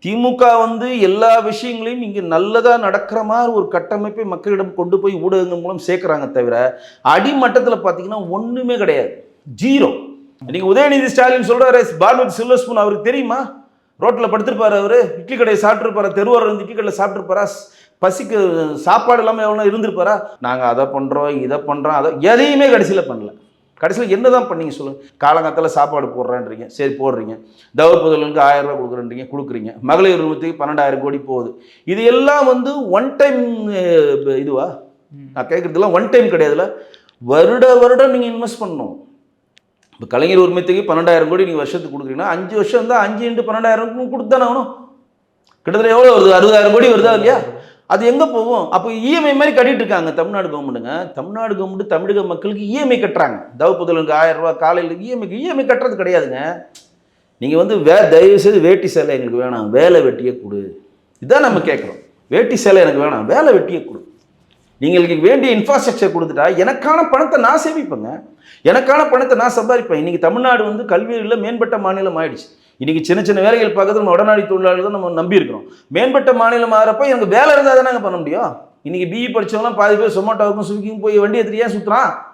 திமுக வந்து எல்லா விஷயங்களையும் இங்கே நல்லதாக நடக்கிற மாதிரி ஒரு கட்டமைப்பை மக்களிடம் கொண்டு போய் ஊடகங்கள் மூலம் சேர்க்குறாங்க தவிர அடிமட்டத்தில் பார்த்தீங்கன்னா ஒன்றுமே கிடையாது, ஜீரோ. நீங்கள் உதயநிதி ஸ்டாலின் சொல்கிறாரு பானுமதி சில்வர் ஸ்பூன் அவருக்கு தெரியுமா? ரோட்டில் படுத்திருப்பாரு, அவர் இட்லி கடையை சாப்பிட்ருப்பாரா, தெருவோரம் இருந்து இட்லி கடையில் சாப்பிட்ருப்பாரா, பசிக்கு சாப்பாடு இல்லாமல் எவ்வளோ இருந்திருப்பாரா? நாங்கள் அதை பண்ணுறோம் இதை பண்ணுறோம் அதை எதையுமே கடைசியில் பண்ணல. கடைசியில் என்ன தான் பண்ணீங்க சொல்லுங்கள்? காலங்காலத்தில் சாப்பாடு போடுறேன்றீங்க, சரி போடுறீங்க. தவ புதலுக்கு 1000 ரூபா கொடுக்குறேன்றீங்க, கொடுக்குறீங்க. மகளிர் உரிமத்துக்கு 12,000 கோடி போகுது. இது எல்லாம் வந்து ஒன் டைம் இதுவா? நான் கேட்குறதுலாம் ஒன் டைம் கிடையாதுல்ல, வருடம் நீங்கள் இன்வெஸ்ட் பண்ணணும். இப்போ கலைஞர் உரிமத்துக்கு 12,000 கோடி நீங்கள் வருஷத்துக்கு கொடுக்குறீங்கன்னா 5 வருஷம் இருந்தால் 5 × 12,000 கொடுத்து தானே ஆகணும். கிட்டத்தட்ட எவ்வளோ வருது? 60,000 கோடி வருதா இல்லையா? அது எங்கே போகும்? அப்போ இஎம்ஐ மாதிரி கட்டிட்டு இருக்காங்க தமிழ்நாடு கவர்மெண்ட்டுங்க. தமிழ்நாடு கவர்மெண்ட் தமிழக மக்களுக்கு இஎம்ஐ கட்டுறாங்க. தவ புதலுக்கு 1000 ரூபா, காலையில் இஎம்ஐ கட்டுறது கிடையாதுங்க. நீங்கள் வந்து தயவு செய்து வேட்டி சேலை எங்களுக்கு வேணாம், வேலை வெட்டியே கொடு, இதுதான் நம்ம கேட்குறோம். வேட்டி சேலை எனக்கு வேணாம், வேலை வெட்டியே கொடு. நீங்களுக்கு வேண்டிய இன்ஃப்ராஸ்ட்ரக்சர் கொடுத்துட்டா எனக்கான பணத்தை நான் சேமிப்பேங்க, எனக்கான பணத்தை நான் சம்பாதிப்பேன். இன்றைக்கி தமிழ்நாடு வந்து கல்வியில் மேம்பட்ட மாநிலம் ஆயிடுச்சு. இன்றைக்கி சின்ன சின்ன வேலைகள் பார்க்கறது நம்ம உடனடி தொழிலாளர்கள் தான் நம்ம நம்பி இருக்கிறோம். மேம்பட்ட மாநிலம் ஆகிறப்ப எனக்கு வேலை இருந்தால் தானே பண்ண முடியும். இன்றைக்கி பிஇ படித்தவங்களாம் பாதி பேர் சொமோட்டோவுக்கும் ஸ்விக்கிக்கும் போய் வண்டி எடுத்துட்டு ஏன் சுற்றுறான்?